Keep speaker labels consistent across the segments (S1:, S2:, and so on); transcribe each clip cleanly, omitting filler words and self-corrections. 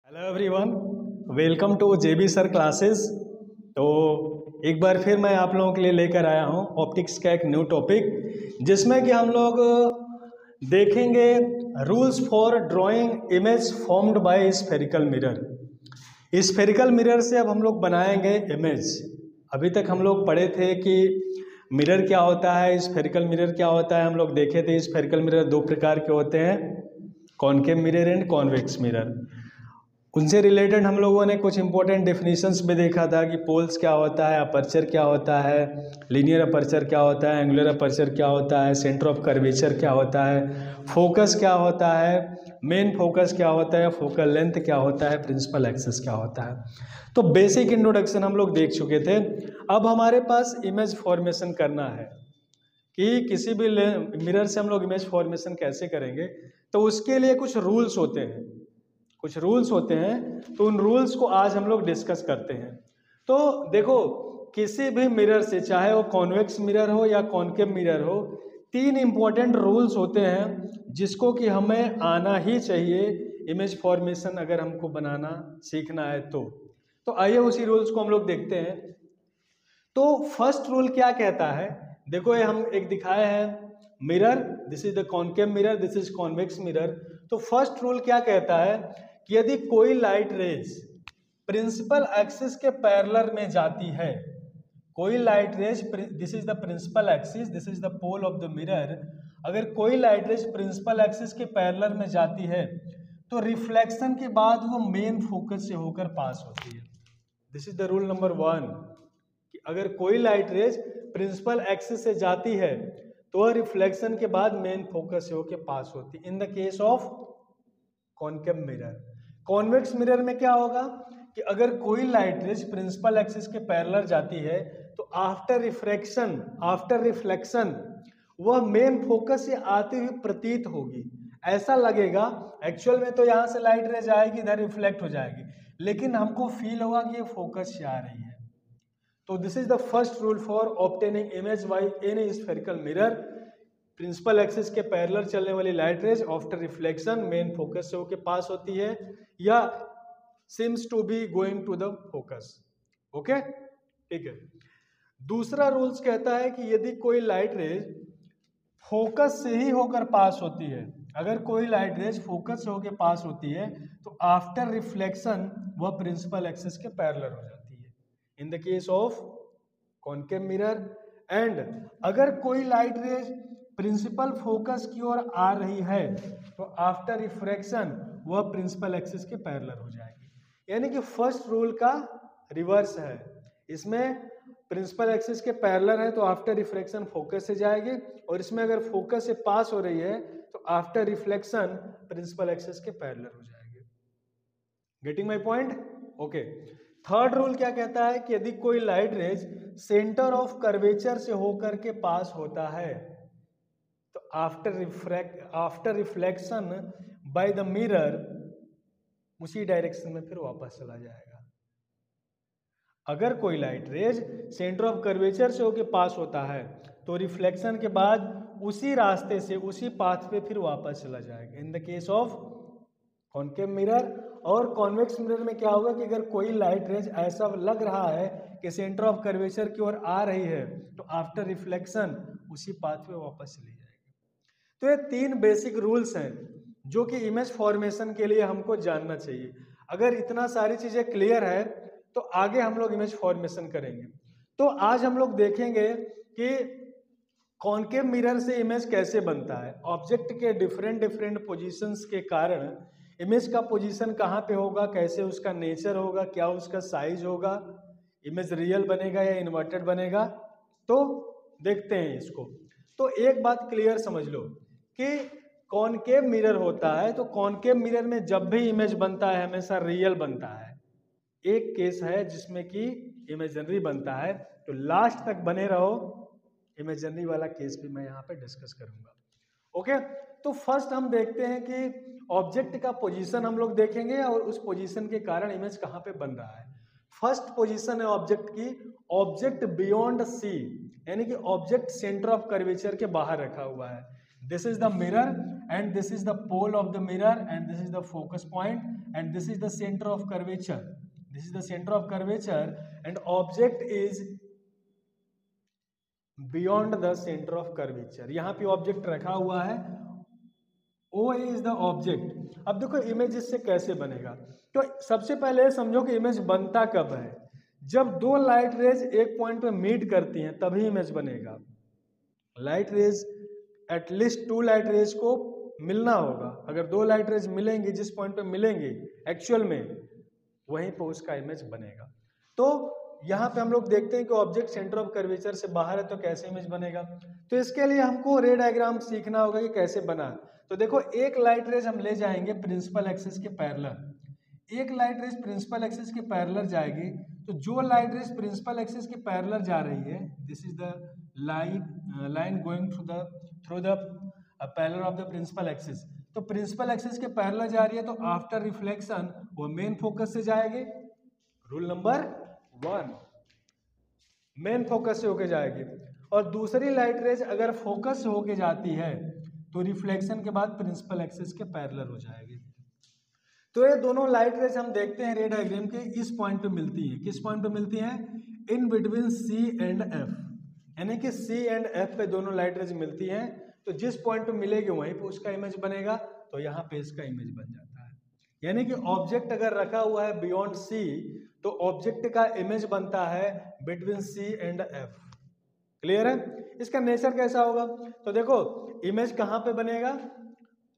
S1: Hello everyone, welcome to JB sir classes. तो एक बार फिर मैं आप लोगों के लिए लेकर आया हूं ऑप्टिक्स का एक न्यू टॉपिक, जिसमें कि हम लोग देखेंगे rules for drawing image formed by spherical mirror. Spherical mirror से अब हम लोग बनाएंगे इमेज। अभी तक हम लोग पढ़े थे कि मिरर क्या होता है, स्फेरिकल मिरर क्या होता है। हम लोग देखे थे स्फेरिकल मिरर दो प्रकार के होते हैं, concave mirror and convex mirror. उनसे रिलेटेड हम लोगों ने कुछ इंपॉर्टेंट डेफिनेशंस भी देखा था कि पोल्स क्या होता है, अपर्चर क्या होता है, लीनियर अपर्चर क्या होता है, एंगुलर अपर्चर क्या होता है, सेंटर ऑफ कर्वेचर क्या होता है, फोकस क्या होता है, मेन फोकस क्या होता है, फोकल लेंथ क्या होता है, प्रिंसिपल एक्सिस क्या होता है। तो बेसिक इंट्रोडक्शन हम लोग देख चुके थे। अब हमारे पास इमेज फॉर्मेशन करना है कि किसी भी मिरर से हम लोग इमेज फॉर्मेशन कैसे करेंगे। तो उसके लिए कुछ रूल्स होते हैं, तो उन रूल्स को आज हम लोग डिस्कस करते हैं। तो देखो, किसी भी मिरर से, चाहे वो कॉन्वेक्स मिरर हो या कॉनकेव मिरर हो, तीन इंपॉर्टेंट रूल्स होते हैं जिसको कि हमें आना ही चाहिए इमेज फॉर्मेशन अगर हमको बनाना सीखना है तो आइए उसी रूल्स को हम लोग देखते हैं। तो फर्स्ट रूल क्या कहता है, देखो ये हम एक दिखाए हैं mirror, this is the concave mirror, this is convex mirror. तो फर्स्ट रूल क्या कहता है कि यदि कोई लाइट रेज प्रिंसिपल एक्सिस के पैरेलल में जाती है, कोई light rays, this is the principal axis, this is the pole of the mirror, अगर कोई लाइट रेज प्रिंसिपल एक्सिस के पैरेलल में जाती है तो रिफ्लेक्शन के बाद वो मेन फोकस से होकर पास होती है। This is the rule number 1 कि अगर कोई लाइट रेज प्रिंसिपल एक्सिस से जाती है तो वह रिफ्लेक्शन के बाद मेन फोकस से होकर पास होती है। In the case of concave mirror. Convex mirror में क्या होगा कि अगर कोई लाइट रेज प्रिंसिपल एक्सिस के पैरेलल जाती है तो आफ्टर रिफ्लेक्शन वह मेन फोकस से आती हुई प्रतीत होगी। ऐसा लगेगा, एक्चुअल में तो यहां से लाइट रेज आएगी, इधर रिफ्लेक्ट हो जाएगी, लेकिन हमको फील होगा कि ये फोकस से आ रही है। तो this is the first rule for obtaining image by any spherical mirror. Principal axis के पैरेलल चलने वाली light rays after reflection main focus से होके पास होती है या seems to be going to the focus। Okay, ठीक है। दूसरा रूल्स कहता है कि यदि कोई लाइट रेज फोकस से ही होकर पास होती है, अगर कोई लाइट रेज फोकस से होकर पास होती है तो आफ्टर रिफ्लेक्शन वह प्रिंसिपल एक्सिस के पैरेलल हो जाती है in the case of concave mirror. And अगर कोई लाइट रेज प्रिंसिपल फोकस की ओर आ रही है तो आफ्टर रिफ्रैक्शन वह प्रिंसिपल एक्सिस के पैरेलल हो जाएगी। यानी कि फर्स्ट रूल का रिवर्स है, इसमें प्रिंसिपल एक्सिस के पैरेलल है तो आफ्टर रिफ्रैक्शन फोकस से जाएगी, और इसमें अगर फोकस से पास हो रही है तो आफ्टर रिफ्लेक्शन प्रिंसिपल एक्सिस के पैरेलल हो जाएगी। Getting my point? Okay. Third rule क्या कहता है कि यदि कोई light raise centre of curvature से होकर के पास होता है तो after reflection by the mirror उसी डायरेक्शन में फिर वापस चला जाएगा। अगर कोई light raise centre of curvature से होकर पास होता है तो रिफ्लेक्शन के बाद उसी रास्ते से, उसी पाथ पे फिर वापस चला जाएगा in the case of concave mirror. और कॉन्वेक्स मिरर में क्या होगा कि अगर कोई लाइट रेज ऐसा लग रहा है कि सेंटर ऑफ कर्वेचर की ओर आ रही है तो आफ्टर रिफ्लेक्शन उसी पाथ पे वापस चली जाएगी। तो ये तीन बेसिक रूल्स हैं जो कि इमेज फॉर्मेशन के लिए हमको जानना चाहिए। अगर इतना सारी चीजें क्लियर है तो आगे हम लोग इमेज फॉर्मेशन करेंगे। तो आज हम लोग देखेंगे कि कॉनकेव मिरर से इमेज कैसे बनता है। ऑब्जेक्ट के डिफरेंट पोजीशंस के कारण इमेज का पोजीशन कहाँ पे होगा, कैसे उसका नेचर होगा, क्या उसका साइज होगा, इमेज रियल बनेगा या इन्वर्टेड बनेगा, तो देखते हैं इसको। तो एक बात क्लियर समझ लो कि कॉनकेव मिरर होता है तो कॉनकेव मिरर में जब भी इमेज बनता है हमेशा रियल बनता है। एक केस है जिसमें कि इमेजिनरी बनता है, तो लास्ट तक बने रहो, इमेजिनरी वाला केस भी मैं यहाँ पे डिस्कस करूंगा। ओके, तो फर्स्ट हम देखते हैं कि ऑब्जेक्ट का पोजीशन हम लोग देखेंगे और उस पोजीशन के कारण इमेज कहाँ पे बन रहा है। फर्स्ट पोजीशन है ऑब्जेक्ट की, ऑब्जेक्ट बियॉन्ड सी, यानी कि ऑब्जेक्ट सेंटर ऑफ कर्वेचर के बाहर रखा हुआ है। This is the mirror and this is the pole of the mirror and this is the focus point and this is the center of curvature. This is the center of curvature and object is beyond the center of curvature. यहाँ पे object रखा हुआ है, O is the object. अब देखो image इससे कैसे बनेगा, तो सबसे पहले समझो कि इमेज बनता कब है, जब दो लाइट रेज एक पॉइंट पे मीट करती हैं तभी इमेज बनेगा। Light rays at least 2 light rays को मिलना होगा, अगर 2 लाइट रेज मिलेंगी जिस पॉइंट पे मिलेंगे एक्चुअल में वहीं पे उसका इमेज बनेगा। तो यहाँ पे हम लोग देखते हैं कि ऑब्जेक्ट सेंटर ऑफ कर्वेचर से बाहर है तो कैसे इमेज बनेगा। तो इसके लिए हमको रे डायग्राम सीखना होगा कि कैसे बना। तो देखो एक लाइट रेज हम ले जाएंगे प्रिंसिपल एक्सिस के पैरेलल, एक लाइट रेज प्रिंसिपल एक्सिस के पैरेलल जाएगी, तो जो लाइट रेज प्रिंसिपल एक्सिस के पैरेलल जा रही है, this is the line going through the parallel of the principal axis, तो प्रिंसिपल एक्सिस के पैरेलल जा रही है तो आफ्टर रिफ्लेक्शन वो मेन फोकस से जाएगी। रूल नंबर 1, मेन फोकस से होके जाएगी। और दूसरी लाइट रेज अगर फोकस से होके जाती है तो रिफ्लेक्शन के बाद प्रिंसिपल एक्सिस के पैरेलल हो जाएगी। तो ये दोनों लाइट रेज हम देखते हैं रे डायग्राम के इस पॉइंट पे मिलती है। किस पॉइंट पे मिलती है? In between C and F, यानी कि C एंड F पे दोनों लाइट रेज मिलती हैं, तो जिस पॉइंट पे मिलेगी वहीं पे उसका इमेज बनेगा, तो यहाँ पे इसका इमेज बन जाता है। यानी कि ऑब्जेक्ट अगर रखा हुआ है बियॉन्ड C तो ऑब्जेक्ट का इमेज बनता है between C and F। Clear है? इसका नेचर कैसा होगा? तो देखो इमेज कहाँ पे बनेगा?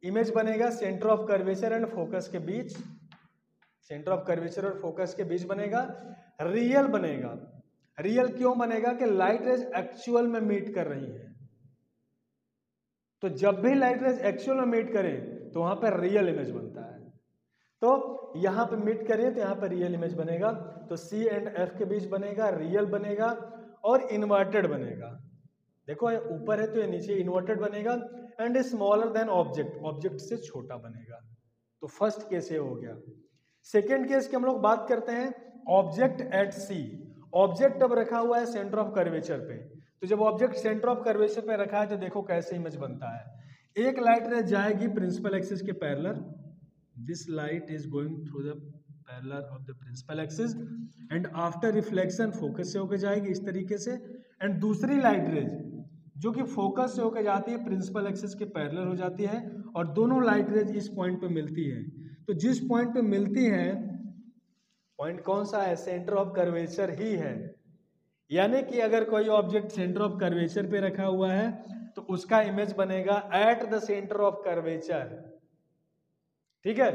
S1: इमेज बनेगा centre of curvature and focus के बीच, सेंटर ऑफ कर्वेचर और फोकस के बीच बनेगा। रियल बनेगा। रियल क्यों बनेगा? कि लाइट रेज एक्चुअल में मीट कर रही है, तो जब भी लाइट रेज एक्चुअल में मीट करें तो वहां पर रियल इमेज बनता है। तो यहां पे मीट करें तो यहां पर रियल इमेज बनेगा, तो C एंड F के बीच बनेगा, रियल बनेगा और इन्वर्टेड बनेगा। देखो ये ऊपर है तो ये नीचे इन्वर्टेड बनेगा and smaller than object, object से छोटा बनेगा। तो फर्स्ट केस ये हो गया। सेकेंड केस की हम लोग बात करते हैं ऑब्जेक्ट एट C। ऑब्जेक्ट अब रखा हुआ है सेंटर ऑफ कर्वेचर पे, तो जब ऑब्जेक्ट सेंटर ऑफ कर्वेचर पे रखा है तो देखो कैसे इमेज बनता है। एक लाइट रेज जाएगी प्रिंसिपल एक्सिस के parallel, this light is going through the parallel of the principal axis and after reflection focus से होकर जाएगी इस तरीके से, एंड दूसरी लाइट रेज जो कि फोकस से होकर जाती है प्रिंसिपल एक्सिस के पैरेलल हो जाती है, और दोनों लाइट रेज इस पॉइंट पे मिलती है। तो जिस पॉइंट पे मिलती है, पॉइंट कौन सा है? सेंटर ऑफ कर्वेचर ही है। यानी कि अगर कोई ऑब्जेक्ट सेंटर ऑफ कर्वेचर पे रखा हुआ है तो उसका इमेज बनेगा at the centre of curvature. ठीक है?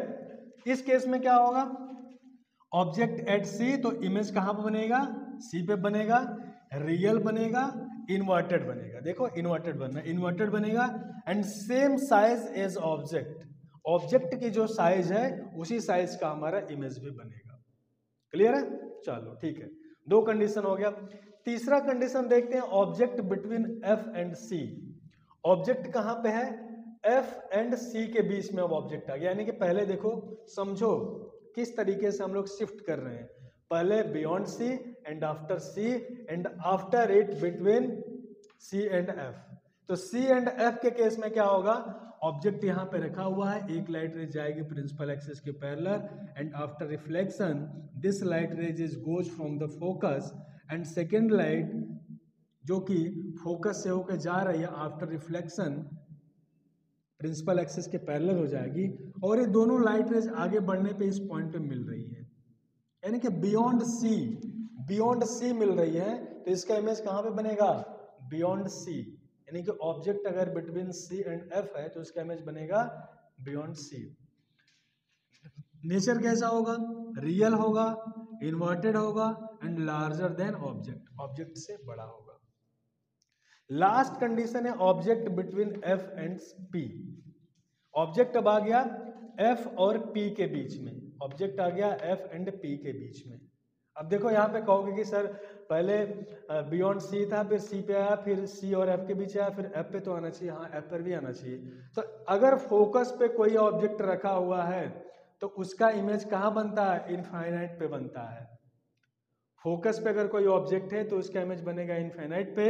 S1: इस केस में क्या होगा? ऑब्जेक्ट एट C, तो इमेज कहां पर बनेगा? C पे बनेगा, रियल बनेगा, इन्वर्टेड बनेगा। देखो इन्वर्टेड बनना, इन्वर्टेड बनेगा and same size as object, object की जो साइज है उसी साइज का हमारा इमेज भी बनेगा। क्लियर है? चलो ठीक है, 2 कंडीशन हो गया। तीसरा कंडीशन देखते हैं object between F and C। Object कहां पे है? F एंड C के बीच में अब ऑब्जेक्ट आ गया। यानी कि पहले देखो समझो किस तरीके से हम लोग शिफ्ट कर रहे हैं, पहले beyond C and after C and after it between C and F। तो C एंड F के केस में क्या होगा? ऑब्जेक्ट यहाँ पे रखा हुआ है, एक लाइट रेज जाएगी प्रिंसिपल एक्सिस के parallel and after reflection this light rays is goes from the focus and second light जो कि फोकस से होकर जा रही है आफ्टर रिफ्लेक्शन प्रिंसिपल एक्सिस के पैरेलल हो जाएगी, और ये दोनों लाइट रेज आगे बढ़ने पे इस पॉइंट पे मिल रही है, यानी कि बियॉन्ड C मिल रही है। तो इसका इमेज कहाँ पे बनेगा? बियॉन्ड C, यानी कि ऑब्जेक्ट अगर बिटवीन C एंड F है तो इसका इमेज बनेगा बियॉन्ड C। नेचर कैसा होगा? रियल होगा, इन्वर्टेड होगा and larger than object, object से बड़ा होगा। लास्ट कंडीशन है object between F and P। Object अब आ गया F और P के बीच में, ऑब्जेक्ट आ गया F एंड P के बीच में। अब देखो यहाँ पे कहोगे कि सर पहले बियॉन्ड C था, फिर C पे आया, फिर C और F के बीच आया, फिर F पे तो आना चाहिए। हाँ, F पर भी आना चाहिए। तो अगर फोकस पे कोई ऑब्जेक्ट रखा हुआ है तो उसका इमेज कहाँ बनता है? इनफाइनाइट पे बनता है। फोकस पे अगर कोई ऑब्जेक्ट है तो उसका इमेज बनेगा इनफाइनाइट पे,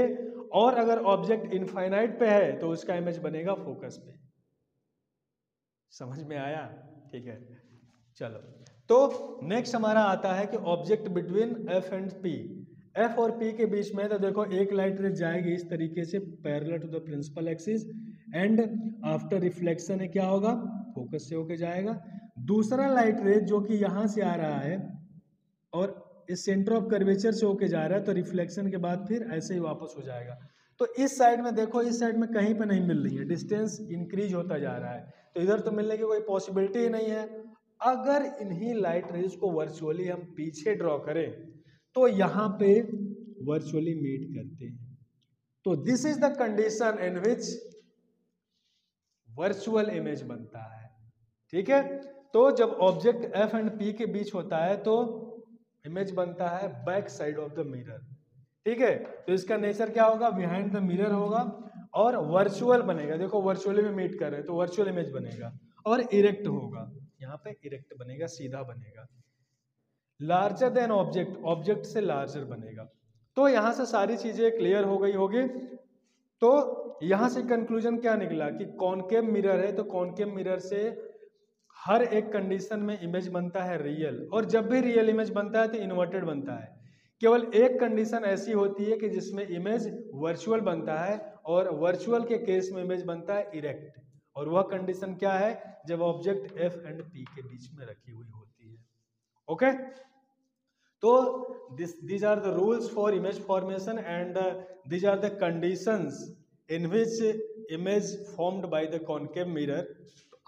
S1: और अगर ऑब्जेक्ट इनफाइनाइट पे है तो उसका इमेज बनेगा फोकस पे। समझ में आया? ठीक है, चलो। तो नेक्स्ट हमारा आता है कि object between F and P. F और पी के बीच में तो देखो एक लाइट रेज जाएगी इस तरीके से parallel to the principal axis, and after reflection है क्या होगा, फोकस से होके जाएगा। दूसरा लाइट रेज जो कि यहां से आ रहा है और इस सेंटर ऑफ कर्वेचर से होके जा रहा है, तो रिफ्लेक्शन के बाद फिर ऐसे ही वापस हो जाएगा। तो इस साइड में देखो, इस साइड में कहीं पे नहीं मिल रही है, डिस्टेंस इंक्रीज होता जा रहा है, तो इधर तो मिलने की कोई पॉसिबिलिटी ही नहीं है। अगर इन्हीं लाइट रेज को वर्चुअली हम पीछे ड्रॉ करें तो यहाँ पे वर्चुअली मीट करते हैं। तो this is the condition in which virtual image बनता है। ठीक है, तो जब ऑब्जेक्ट एफ एंड पी के बीच होता है तो इमेज बनता है back side of the mirror. ठीक है, तो इसका नेचर क्या होगा, बिहाइंड द मिरर होगा और वर्चुअल बनेगा। देखो वर्चुअली में मीट कर रहे हैं तो वर्चुअल इमेज बनेगा और इरेक्ट होगा, यहाँ पे इरेक्ट बनेगा, सीधा बनेगा। लार्जर देन ऑब्जेक्ट, ऑब्जेक्ट से लार्जर बनेगा। तो यहां से सारी चीजें क्लियर हो गई होगी। तो यहां से कंक्लूजन क्या निकला कि कॉनकेव मिरर है तो कॉनकेव मिरर से हर एक कंडीशन में इमेज बनता है रियल, और जब भी रियल इमेज बनता है तो इन्वर्टेड बनता है। केवल एक कंडीशन ऐसी होती है कि जिसमें इमेज वर्चुअल बनता है, और वर्चुअल के केस में इमेज बनता है इरेक्ट, और वह कंडीशन क्या है, जब ऑब्जेक्ट एफ एंड पी के बीच में रखी हुई होती है। ओके, तो these are the rules for image formation and these are the conditions in which image formed by the concave mirror.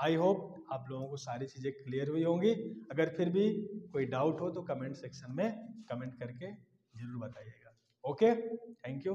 S1: I hope आप लोगों को सारी चीजें क्लियर हुई होंगी। अगर फिर भी कोई डाउट हो तो कमेंट सेक्शन में कमेंट करके जरूर बताइएगा। Okay, thank you.